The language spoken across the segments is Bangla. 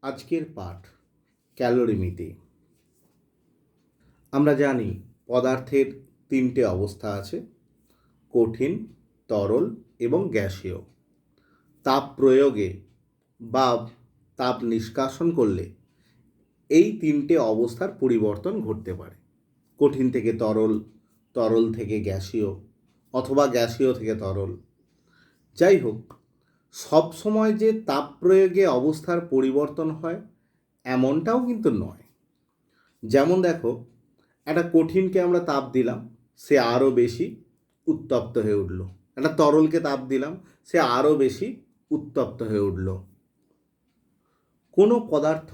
আজকের পাঠ ক্যালোরিমিতি। আমরা জানি পদার্থের তিনটে অবস্থা আছে: কঠিন, তরল এবং গ্যাসীয়। তাপ প্রয়োগে বা তাপ নিষ্কাশন করলে এই তিনটে অবস্থার পরিবর্তন ঘটতে পারে। কঠিন থেকে তরল, তরল থেকে গ্যাসীয়, অথবা গ্যাসীয় থেকে তরল। যাই হোক, সবসময় যে তাপ প্রয়োগে অবস্থার পরিবর্তন হয় এমনটাও কিন্তু নয়। যেমন দেখো, একটা কঠিনকে আমরা তাপ দিলাম, সে আরও বেশি উত্তপ্ত হয়ে উঠল। একটা তরলকে তাপ দিলাম, সে আরও বেশি উত্তপ্ত হয়ে উঠল। কোনো পদার্থ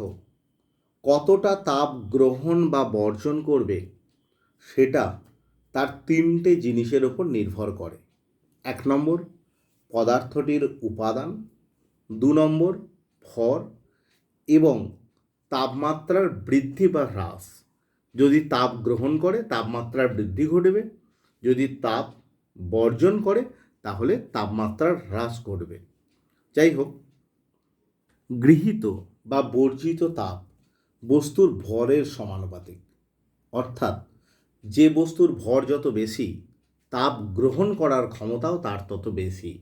কতটা তাপ গ্রহণ বা বর্জন করবে সেটা তার তিনটে জিনিসের ওপর নির্ভর করে। 1 নম্বর, পদার্থটির উপাদান। 2 নম্বর, ভর এবং তাপমাত্রার বৃদ্ধি বা হ্রাস। যদি তাপ গ্রহণ করে তাপমাত্রার বৃদ্ধি ঘটবে, যদি তাপ বর্জন করে তাহলে তাপমাত্রার হ্রাস ঘটবে। যাই হোক, গৃহীত বা বর্জিত তাপ বস্তুর ভরের সমানুপাতিক, অর্থাৎ যে বস্তুর ভর যত বেশি তাপ গ্রহণ করার ক্ষমতাও তার তত বেশি।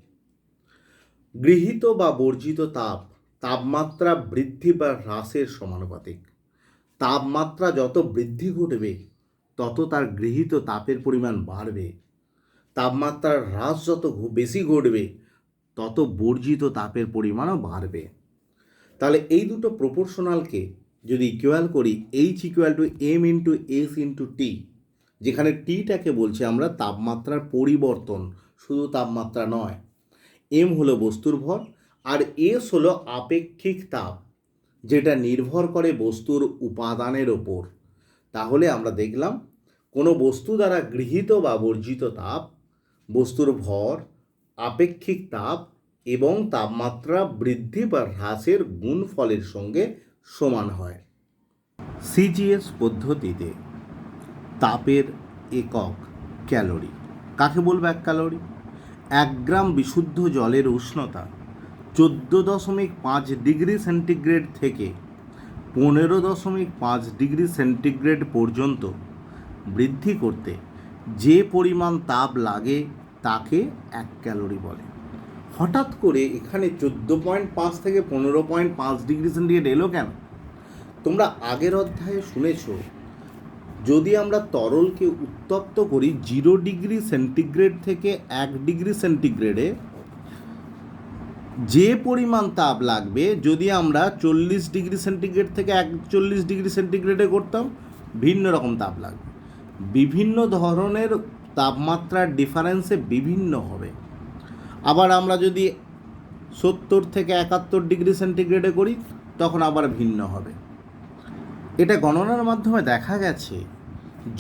গৃহীত বা বর্জিত তাপ তাপমাত্রা বৃদ্ধি বা হ্রাসের সমানুপাতিক। তাপমাত্রা যত বৃদ্ধি ঘটবে তত তার গৃহীত তাপের পরিমাণ বাড়বে। তাপমাত্রার হ্রাস যত বেশি ঘটবে তত বর্জিত তাপের পরিমাণও বাড়বে। তাহলে এই দুটো প্রপোর্শনালকে যদি ইকুয়াল করি, H=m/s/T, যেখানে টিটাকে বলছি আমরা তাপমাত্রার পরিবর্তন, শুধু তাপমাত্রা নয়। এম হলো বস্তুর ভর আর এস হলো আপেক্ষিক তাপ, যেটা নির্ভর করে বস্তুর উপাদানের ওপর। তাহলে আমরা দেখলাম কোনো বস্তু দ্বারা গৃহীত বা বর্জিত তাপ, বস্তুর ভর, আপেক্ষিক তাপ এবং তাপমাত্রা বৃদ্ধি বা হ্রাসের গুণফলের সঙ্গে সমান হয়। সিজিএস পদ্ধতিতে তাপের একক ক্যালোরি। কাকে বলবো 1 ক্যালোরি? 1 গ্রাম বিশুদ্ধ জলের উষ্ণতা 14.5 ডিগ্রি সেন্টিগ্রেড থেকে 15.5 ডিগ্রি সেন্টিগ্রেড পর্যন্ত বৃদ্ধি করতে যে পরিমাণ তাপ লাগে তাকে 1 ক্যালোরি বলে। হঠাৎ করে এখানে 14.5 থেকে 15.5 ডিগ্রি সেন্টিগ্রেড এলো কেন? তোমরা আগের অধ্যায়ে শুনেছ, যদি আমরা তরলকে উত্তপ্ত করি 0 ডিগ্রি সেন্টিগ্রেড থেকে 1 ডিগ্রি সেন্টিগ্রেডে, যে পরিমাণ তাপ লাগবে যদি আমরা 40 ডিগ্রি সেন্টিগ্রেড থেকে 41 ডিগ্রি সেন্টিগ্রেডে করতাম, ভিন্ন রকম তাপ লাগবে। বিভিন্ন ধরনের তাপমাত্রার ডিফারেন্সে বিভিন্ন হবে। আবার আমরা যদি 70 থেকে 71 ডিগ্রি সেন্টিগ্রেডে করি তখন আবার ভিন্ন হবে। এটা গণনার মাধ্যমে দেখা গেছে,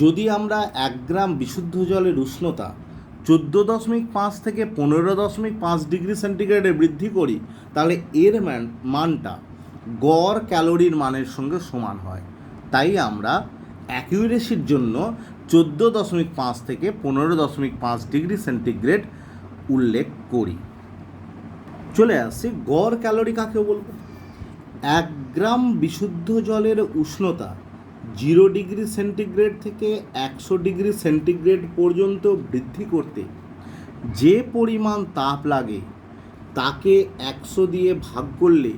যদি আমরা 1 গ্রাম বিশুদ্ধ জলের উষ্ণতা 14.5 থেকে 15.5 ডিগ্রি সেন্টিগ্রেডে বৃদ্ধি করি তাহলে এর মানটা গড় ক্যালোরির মানের সঙ্গে সমান হয়। তাই আমরা অ্যাকিউরেসির জন্য 14.5 থেকে 15.5 ডিগ্রি সেন্টিগ্রেড উল্লেখ করি। চলে আসছি গড় ক্যালোরি কাকে বলবো। 1 গ্রাম বিশুদ্ধ জলের উষ্ণতা 0 ডিগ্রি সেন্টিগ্রেড থেকে 100 ডিগ্রি সেন্টিগ্রেড পর্যন্ত বৃদ্ধি করতে যে পরিমাণ তাপ লাগে তাকে 100 দিয়ে ভাগ করলে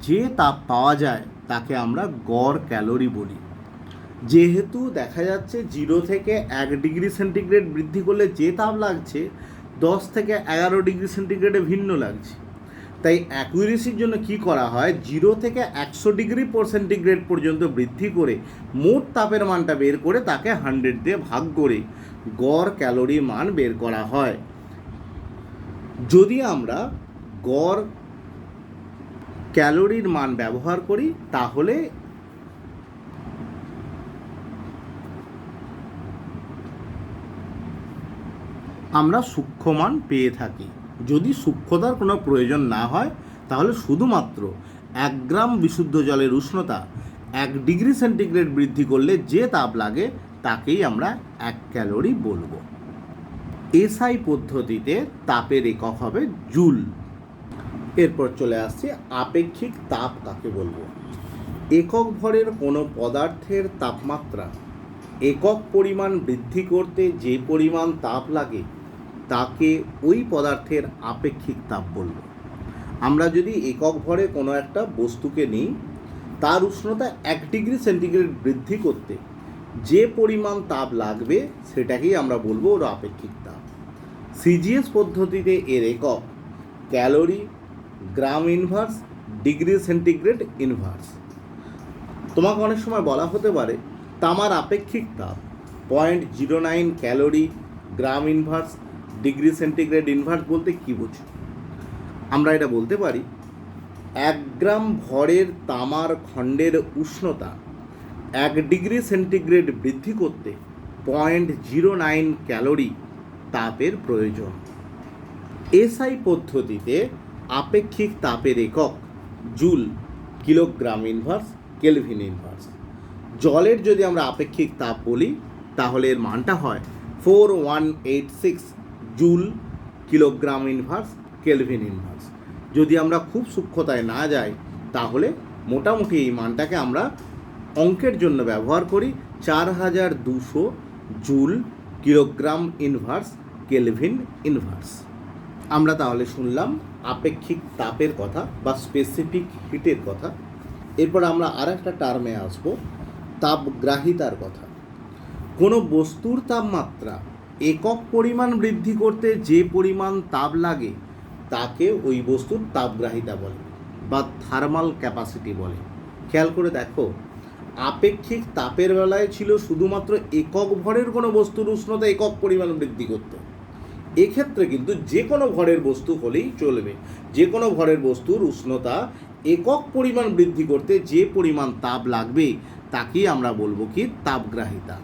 যে তাপ পাওয়া যায় তাকে আমরা গড় ক্যালোরি বলি। যেহেতু দেখা যাচ্ছে 0 থেকে 1 ডিগ্রি সেন্টিগ্রেড বৃদ্ধি করলে যে তাপ লাগছে 10 থেকে 11 ডিগ্রি সেন্টিগ্রেডে ভিন্ন লাগছে, তাই অ্যাকুরেসির জন্য কি করা হয়, 0 থেকে 100 ডিগ্রি সেন্টিগ্রেড পর্যন্ত বৃদ্ধি করে মোট তাপের মানটা বের করে তাকে 100 দিয়ে ভাগ করে গড় ক্যালোরির মান বের করা হয়। যদি আমরা গড় ক্যালোরির মান ব্যবহার করি তাহলে আমরা সূক্ষ্ম মান পেয়ে থাকি। যদি সূক্ষ্মতার কোনো প্রয়োজন না হয় তাহলে শুধুমাত্র 1 গ্রাম বিশুদ্ধ জলের উষ্ণতা 1 ডিগ্রি সেন্টিগ্রেড বৃদ্ধি করলে যে তাপ লাগে তাকেই আমরা 1 ক্যালোরি বলবো। এসআই পদ্ধতিতে তাপের একক হবে জুল। এরপর চলে আসছে আপেক্ষিক তাপ কাকে বলবো। একক ভরের কোনো পদার্থের তাপমাত্রা একক পরিমাণ বৃদ্ধি করতে যে পরিমাণ তাপ লাগে তাকে ওই পদার্থের আপেক্ষিক তাপ বলবো। আমরা যদি একক ভরে কোনো একটা বস্তুকে নিই, তার উষ্ণতা 1 ডিগ্রি সেন্টিগ্রেড বৃদ্ধি করতে যে পরিমাণ তাপ লাগবে সেটাকেই আমরা বলবো ওর আপেক্ষিক তাপ। সিজিএস পদ্ধতিতে এর একক ক্যালোরি, গ্রাম ইনভার্স, ডিগ্রি সেন্টিগ্রেড ইনভার্স। তোমাকে অনেক সময় বলা হতে পারে তামার আপেক্ষিক তাপ 0.09 ক্যালোরি, গ্রাম ইনভার্স, ডিগ্রি সেন্টিগ্রেড ইনভার্স বলতে কী বুঝো? আমরা এটা বলতে পারি 1 গ্রাম ভরের তামার খণ্ডের উষ্ণতা 1 ডিগ্রি সেন্টিগ্রেড বৃদ্ধি করতে 0.09 ক্যালোরি তাপের প্রয়োজন। এসআই পদ্ধতিতে আপেক্ষিক তাপের একক joule, kilogram inverse, kelvin inverse. জলের যদি আমরা আপেক্ষিক তাপ বলি তাহলে এর মানটা হয় 4186 joule, kilogram inverse, kelvin inverse. যদি আমরা খুব সূক্ষ্মতায় না যাই তাহলে মোটামুটি এই মানটাকে আমরা অঙ্কের জন্য ব্যবহার করি 4200 joule, kilogram inverse, kelvin inverse. আমরা তাহলে শুনলাম আপেক্ষিক তাপের কথা বা স্পেসিফিক হিটের কথা। এরপর আমরা আর একটা টার্মে আসব, তাপগ্রাহিতার কথা। কোনো বস্তুর তাপমাত্রা একক পরিমাণ বৃদ্ধি করতে যে পরিমাণ তাপ লাগে তাকে ওই বস্তুর তাপগ্রাহিতা বলে বা থার্মাল ক্যাপাসিটি বলে। খেয়াল করে দেখো, আপেক্ষিক তাপের বেলায় ছিল শুধুমাত্র একক ভরের কোনো বস্তুর উষ্ণতা একক পরিমাণ বৃদ্ধি করতে। এক্ষেত্রে কিন্তু যে কোনো ভরের বস্তু হলেই চলবে, যে কোনো ভরের বস্তুর উষ্ণতা একক পরিমাণ বৃদ্ধি করতে যে পরিমাণ তাপ লাগবে তাকেই আমরা বলবো কি তাপগ্রাহিতা।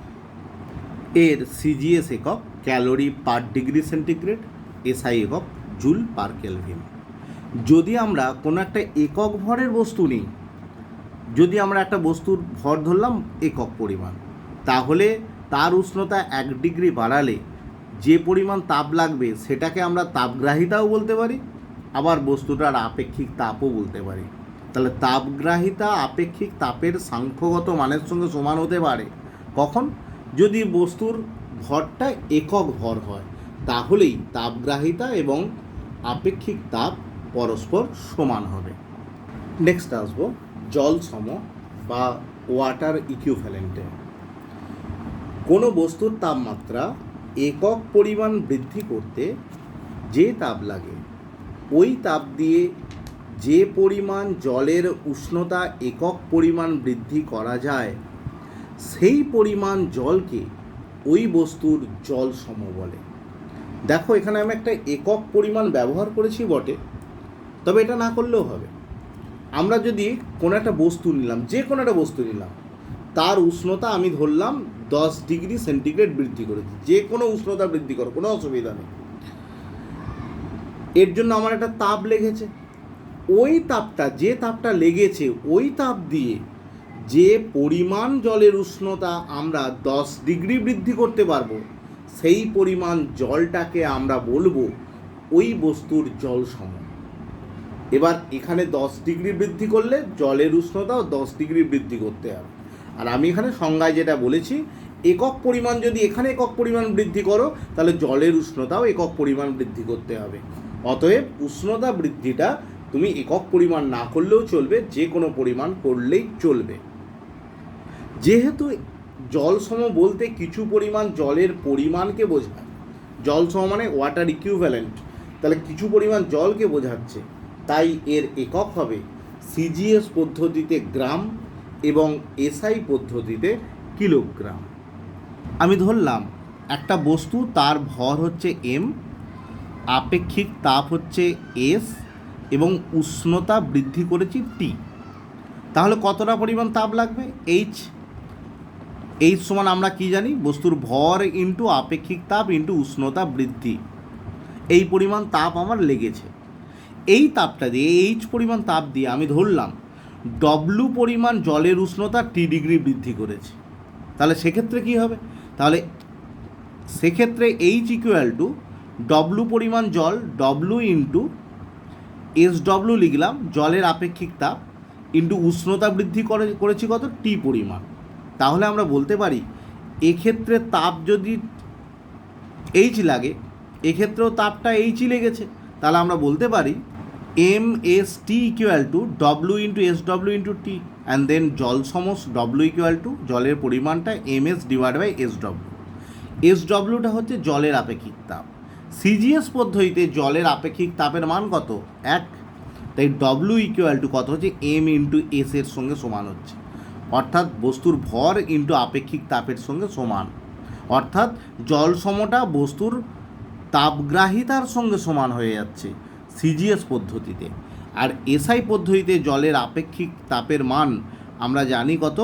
এর সিজিএস একক calorie per degree centigrade, SI একক জুল পার কেলভিন। যদি আমরা কোনো একটা একক ভরের বস্তু নিই, যদি আমরা একটা বস্তুর ভর ধরলাম একক পরিমাণ, তাহলে তার উষ্ণতা 1 ডিগ্রি বাড়ালে যে পরিমাণ তাপ লাগবে সেটাকে আমরা তাপগ্রাহিতাও বলতে পারি, আবার বস্তুটার আপেক্ষিক তাপও বলতে পারি। তাহলে তাপগ্রাহিতা আপেক্ষিক তাপের সাংখ্যগত মানের সঙ্গে সমান হতে পারে কখন? যদি বস্তুর ভরটা একক ভর হয়, তাহলেই তাপগ্রাহিতা এবং আপেক্ষিক তাপ পরস্পর সমান হবে। নেক্সট আসবো জল সম বা ওয়াটার ইকুইভ্যালেন্টে। কোনো বস্তুর তাপমাত্রা একক পরিমাণ বৃদ্ধি করতে যে তাপ লাগে ওই তাপ দিয়ে যে পরিমাণ জলের উষ্ণতা একক পরিমাণ বৃদ্ধি করা যায় সেই পরিমাণ জলকে ওই বস্তুর জল সম বলে। দেখো, এখানে আমি একটা একক পরিমাণ ব্যবহার করেছি বটে, তবে এটা না করলেও হবে। আমরা যদি কোনো একটা বস্তু নিলাম, যে কোনো একটা বস্তু নিলাম, তার উষ্ণতা আমি ধরলাম 10 ডিগ্রি সেন্টিগ্রেড বৃদ্ধি করেছি, যে কোনো উষ্ণতা বৃদ্ধি করো, কোনো অসুবিধা নেই। এর জন্য আমার একটা তাপ লেগেছে, ওই তাপটা, যে তাপটা লেগেছে ওই তাপ দিয়ে যে পরিমাণ জলের উষ্ণতা আমরা 10 ডিগ্রি বৃদ্ধি করতে পারবো সেই পরিমাণ জলটাকে আমরা বলবো ওই বস্তুর জল সম। এবার এখানে 10 ডিগ্রি বৃদ্ধি করলে জলের উষ্ণতাও 10 ডিগ্রি বৃদ্ধি করতে হবে। আর আমি এখানে সংজ্ঞায় যেটা বলেছি, একক পরিমাণ যদি এখানে একক পরিমাণ বৃদ্ধি করো তাহলে জলের উষ্ণতাও একক পরিমাণ বৃদ্ধি করতে হবে। অতএব উষ্ণতা বৃদ্ধিটা তুমি একক পরিমাণ না করলেও চলবে, যে কোনো পরিমাণ করলেই চলবে। যেহেতু জল সম বলতে কিছু পরিমাণ জলের পরিমাণকে বোঝায়, জল সম মানে ওয়াটার ইকুইভ্যালেন্ট, তাহলে কিছু পরিমাণ জলকে বোঝাচ্ছে, তাই এর একক হবে সিজিএস পদ্ধতিতে গ্রাম এবং এসআই পদ্ধতিতে কিলোগ্রাম। আমি ধরলাম একটা বস্তু, তার ভর হচ্ছে এম, আপেক্ষিক তাপ হচ্ছে এস এবং উষ্ণতা বৃদ্ধি করেছি টি। তাহলে কতটা পরিমাণ তাপ লাগবে? এইচ। এইচ সমান আমরা কি জানি? বস্তুর ভর ইন্টু আপেক্ষিক তাপ ইন্টু উষ্ণতা বৃদ্ধি। এই পরিমাণ তাপ আমার লেগেছে। এই তাপটা দিয়ে, এইচ পরিমাণ তাপ দিয়ে আমি ধরলাম ডব্লু পরিমাণ জলের উষ্ণতা টি ডিগ্রি বৃদ্ধি করেছে। তাহলে সেক্ষেত্রে কী হবে? তাহলে সেক্ষেত্রে এইচ ইকুয়াল টু ডব্লু পরিমাণ জল, ডব্লু ইন্টু SW লিখলাম জলের আপেক্ষিক তাপ ইন্টু উষ্ণতা বৃদ্ধি করেছি কত টি পরিমাণ। তাহলে আমরা বলতে পারি এক্ষেত্রে তাপ যদি এইচ লাগে, এক্ষেত্রেও তাপটা এইচই লেগেছে। তাহলে আমরা বলতে পারি MST equal to W into SW into T, and then জল সমস ডব্লিউ ইকুয়াল টু জলের পরিমাণটা MS ডিভাইড বাই SW। SWটা হচ্ছে জলের আপেক্ষিক তাপ। CGS পদ্ধতিতে জলের আপেক্ষিক তাপের মান কত? 1। তাই ডব্লিউ ইকুয়াল টু কত হচ্ছে M ইন্টু S এর সঙ্গে সমান হচ্ছে, অর্থাৎ বস্তুর ভর ইন্টু আপেক্ষিক তাপের সঙ্গে সমান, অর্থাৎ জল সমটা বস্তুর তাপগ্রাহিতার সঙ্গে সমান হয়ে যাচ্ছে CGS পদ্ধতিতে। আর SI পদ্ধতিতে জলের আপেক্ষিক তাপের মান আমরা জানি কত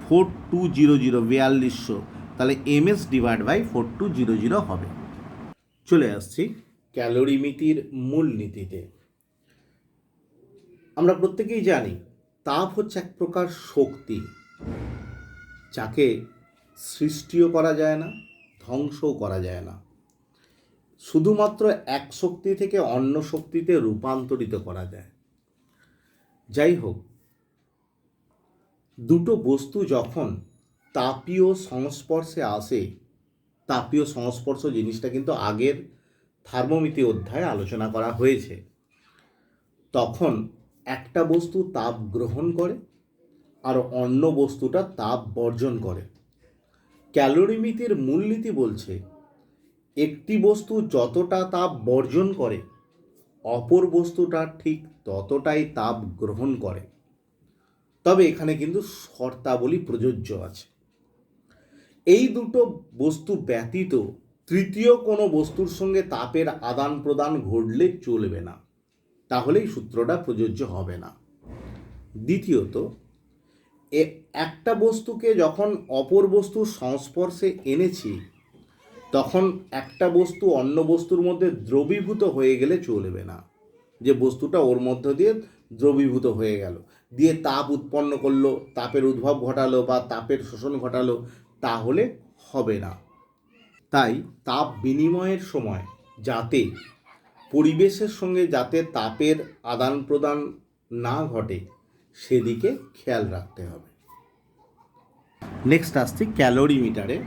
4200, 4200। তাহলে MS ডিভাইড বাই 4200 হবে। চলে আসছি ক্যালোরিমিতির মূলনীতিতে। আমরা প্রত্যেকেই জানি তাপ হচ্ছে এক প্রকার শক্তি, যাকে সৃষ্টিও করা যায় না, ধ্বংসও করা যায় না, শুধুমাত্র এক শক্তি থেকে অন্য শক্তিতে রূপান্তরিত করা যায়। যাই হোক, দুটো বস্তু যখন তাপীয় সংস্পর্শে আসে, তাপীয় সংস্পর্শ জিনিসটা কিন্তু আগের থার্মোমিতি অধ্যায়ে আলোচনা করা হয়েছে, তখন একটা বস্তু তাপ গ্রহণ করে আর অন্য বস্তুটা তাপ বর্জন করে। ক্যালোরিমিতির মূলনীতি বলছে একটি বস্তু যতটা তাপ বর্জন করে অপর বস্তুটা ঠিক ততটাই তাপ গ্রহণ করে। তবে এখানে কিন্তু শর্তাবলী প্রযোজ্য আছে। এই দুটো বস্তু ব্যতীত তৃতীয় কোনো বস্তুর সঙ্গে তাপের আদান প্রদান ঘটলে চলবে না, তাহলেই সূত্রটা প্রযোজ্য হবে না। দ্বিতীয়ত, একটা বস্তুকে যখন অপর বস্তুর সংস্পর্শে এনেছি তখন একটা বস্তু অন্য বস্তুর মধ্যে দ্রবীভূত হয়ে গেলে চলবে না, যে বস্তুটা ওর মধ্য দিয়ে দ্রবীভূত হয়ে গেল, দিয়ে তাপ উৎপন্ন করলো, তাপের উদ্ভব ঘটালো বা তাপের শোষণ ঘটালো, তাহলে হবে না। তাই তাপ বিনিময়ের সময় যাতে পরিবেশের সঙ্গে যাতে তাপের আদান প্রদান না ঘটে সেদিকে খেয়াল রাখতে হবে। নেক্সট আসছি ক্যালোরিমিটারে।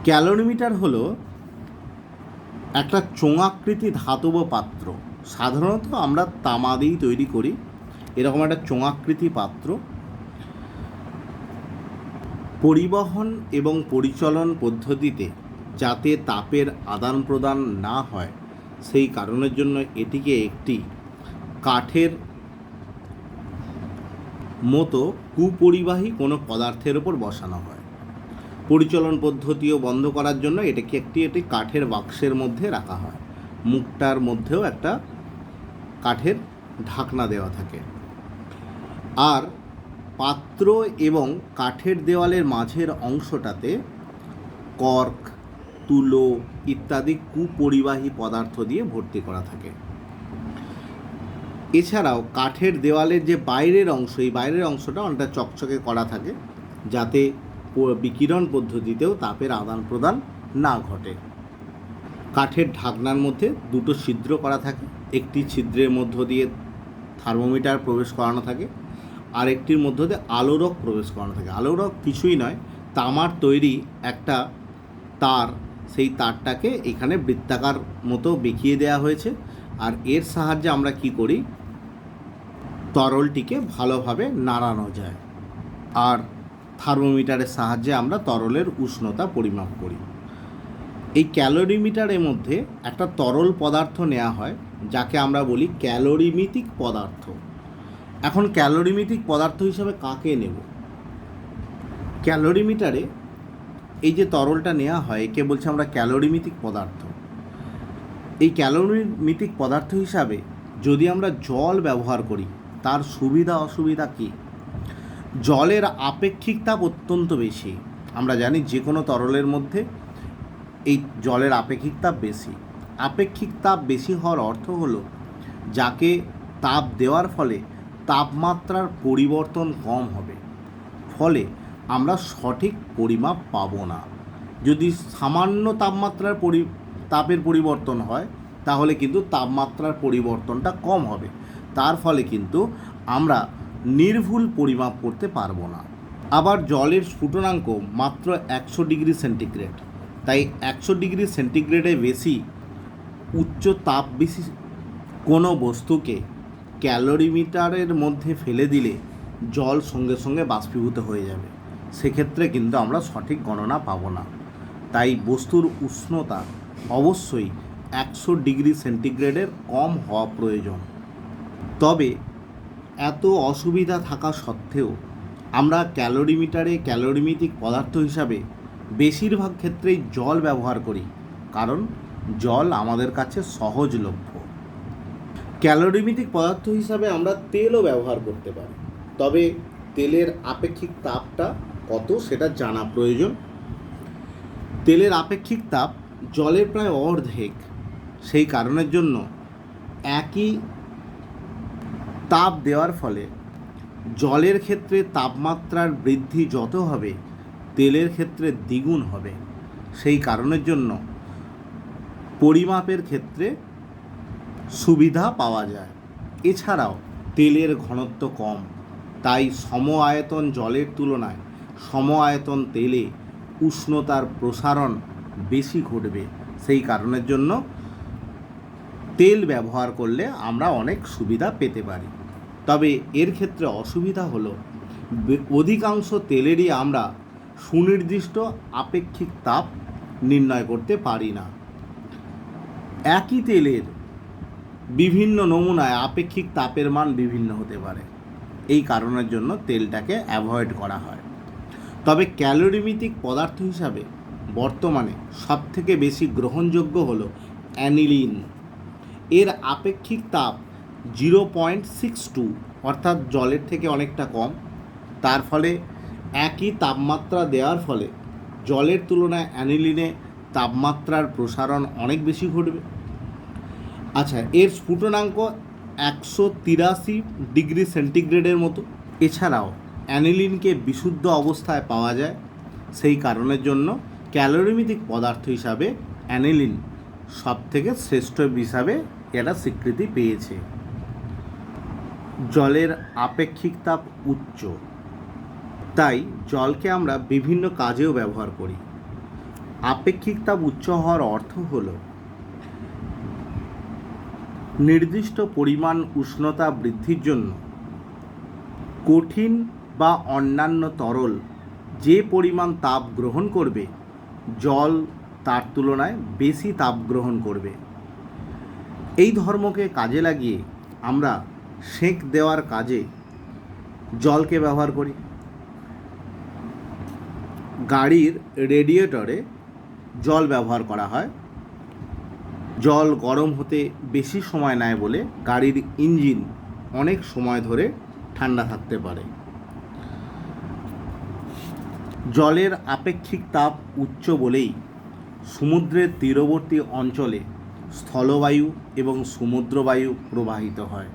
ক্যালোরিমিটার হলো একটা চোঙাকৃতি ধাতব পাত্র, সাধারণত আমরা তামা দিয়েই তৈরি করি। এরকম একটা চোঙাকৃতি পাত্র পরিবহন এবং পরিচালন পদ্ধতিতে যাতে তাপের আদান প্রদান না হয় সেই কারণের জন্য এটিকে একটি কাঠের মতো কুপরিবাহী কোনো পদার্থের ওপর বসানো হয়। পরিচালন পদ্ধতিও বন্ধ করার জন্য এটাকে একটি কাঠের বাক্সের মধ্যে রাখা হয়, মুখটার মধ্যেও একটা কাঠের ঢাকনা দেওয়া থাকে। আর পাত্র এবং কাঠের দেওয়ালের মাঝের অংশটাতে কর্ক, তুলো ইত্যাদি কুপরিবাহী পদার্থ দিয়ে ভর্তি করা থাকে। এছাড়াও কাঠের দেওয়ালের যে বাইরের অংশ, এই বাইরের অংশটা অনেকটা চকচকে করা থাকে যাতে বিকিরণ পদ্ধতিতেও তাপের আদান প্রদান না ঘটে। কাঠের ঢাকনার মধ্যে দুটো ছিদ্র করা থাকে, একটি ছিদ্রের মধ্য দিয়ে থার্মোমিটার প্রবেশ করানো থাকে, আর একটির মধ্য দিয়ে আলোরক প্রবেশ করানো থাকে। আলোরক কিছুই নয়, তামার তৈরি একটা তার, সেই তারটাকে এখানে বৃত্তাকার মতো বেঁকিয়ে দেওয়া হয়েছে। আর এর সাহায্যে আমরা কি করি, তরলটিকে ভালোভাবে নাড়ানো যায়, আর থার্মোমিটারের সাহায্যে আমরা তরলের উষ্ণতা পরিমাপ করি। এই ক্যালোরিমিটারের মধ্যে একটা তরল পদার্থ নেওয়া হয় যাকে আমরা বলি ক্যালোরিমিতিক পদার্থ। এখন ক্যালোরিমিতিক পদার্থ হিসাবে কাকে নেব? ক্যালোরিমিটারে এই যে তরলটা নেওয়া হয় একে বলছে আমরা ক্যালোরিমিতিক পদার্থ। এই ক্যালোরিমিতিক পদার্থ হিসাবে যদি আমরা জল ব্যবহার করি তার সুবিধা অসুবিধা কী? জলের আপেক্ষিক তাপ অত্যন্ত বেশি। আমরা জানি যে কোনো তরলের মধ্যে এই জলের আপেক্ষিক তাপ বেশি। আপেক্ষিক তাপ বেশি হওয়ার অর্থ হলো যাকে তাপ দেওয়ার ফলে তাপমাত্রার পরিবর্তন কম হবে, ফলে আমরা সঠিক পরিমাপ পাবো না। যদি সামান্য তাপের পরিবর্তন হয় তাহলে কিন্তু তাপমাত্রার পরিবর্তনটা কম হবে, তার ফলে কিন্তু আমরা নির্ভুল পরিমাপ করতে পারবো না। আবার জলের স্ফুটনাঙ্ক মাত্র 100 ডিগ্রি সেন্টিগ্রেড, তাই 100 ডিগ্রি সেন্টিগ্রেডে বেশি উচ্চ তাপ বেশি কোনো বস্তুকে ক্যালোরিমিটারের মধ্যে ফেলে দিলে জল সঙ্গে সঙ্গে বাষ্পীভূত হয়ে যাবে, সেক্ষেত্রে কিন্তু আমরা সঠিক গণনা পাবো না। তাই বস্তুর উষ্ণতা অবশ্যই 100 ডিগ্রি সেন্টিগ্রেডের কম হওয়া প্রয়োজন। তবে এত অসুবিধা থাকা সত্ত্বেও আমরা ক্যালোরিমিটারে ক্যালোরিমিতিক পদার্থ হিসাবে বেশিরভাগ ক্ষেত্রেই জল ব্যবহার করি, কারণ জল আমাদের কাছে সহজলভ্য। ক্যালোরিমিতিক পদার্থ হিসাবে আমরা তেলও ব্যবহার করতে পারি, তবে তেলের আপেক্ষিক তাপটা কত সেটা জানা প্রয়োজন। তেলের আপেক্ষিক তাপ জলের প্রায় অর্ধেক, সেই কারণের জন্য একই তাপ দেওয়ার ফলে জলের ক্ষেত্রে তাপমাত্রার বৃদ্ধি যত হবে তেলের ক্ষেত্রে দ্বিগুণ হবে, সেই কারণের জন্য পরিমাপের ক্ষেত্রে সুবিধা পাওয়া যায়। এছাড়াও তেলের ঘনত্ব কম, তাই সম আয়তন জলের তুলনায় সম আয়তন তেলে উষ্ণতার প্রসারণ বেশি ঘটবে, সেই কারণের জন্য তেল ব্যবহার করলে আমরা অনেক সুবিধা পেতে পারি। তবে এর ক্ষেত্রে অসুবিধা হলো অধিকাংশ তেলেরই আমরা সুনির্দিষ্ট আপেক্ষিক তাপ নির্ণয় করতে পারি না। একই তেলের বিভিন্ন নমুনায় আপেক্ষিক তাপের মান বিভিন্ন হতে পারে, এই কারণের জন্য তেলটাকে অ্যাভয়েড করা হয়। তবে ক্যালোরিমিতিক পদার্থ হিসাবে বর্তমানে সবথেকে বেশি গ্রহণযোগ্য হলো অ্যানিলিন। এর আপেক্ষিক তাপ 0.62, অর্থাৎ জলের থেকে অনেকটা কম, তার ফলে একই তাপমাত্রা দেওয়ার ফলে জলের তুলনায় অ্যানিলিনে তাপমাত্রার প্রসারণ অনেক বেশি ঘটবে। আচ্ছা, এর স্ফুটনাঙ্ক 183 ডিগ্রি সেন্টিগ্রেডের মতো। এছাড়াও অ্যানিলিনকে বিশুদ্ধ অবস্থায় পাওয়া যায়, সেই কারণের জন্য ক্যালোরিমিতিক পদার্থ হিসাবে অ্যানিলিন সবথেকে শ্রেষ্ঠ হিসাবে এটা স্বীকৃতি পেয়েছে। জলের আপেক্ষিক তাপ উচ্চ, তাই জলকে আমরা বিভিন্ন কাজেও ব্যবহার করি। আপেক্ষিক তাপ উচ্চ হওয়ার অর্থ হলো নির্দিষ্ট পরিমাণ উষ্ণতা বৃদ্ধির জন্য কঠিন বা অন্যান্য তরল যে পরিমাণ তাপ গ্রহণ করবে, জল তার তুলনায় বেশি তাপ গ্রহণ করবে। এই ধর্মকে কাজে লাগিয়ে আমরা সেঁক দেওয়ার কাজে জলকে ব্যবহার করি। গাড়ির রেডিয়েটরে জল ব্যবহার করা হয়। জল গরম হতে বেশি সময় নেয় বলে গাড়ির ইঞ্জিন অনেক সময় ধরে ঠান্ডা থাকতে পারে। জলের আপেক্ষিক তাপ উচ্চ বলেই সমুদ্রের তীরবর্তী অঞ্চলে স্থলবায়ু এবং সমুদ্রবায়ু প্রবাহিত হয়।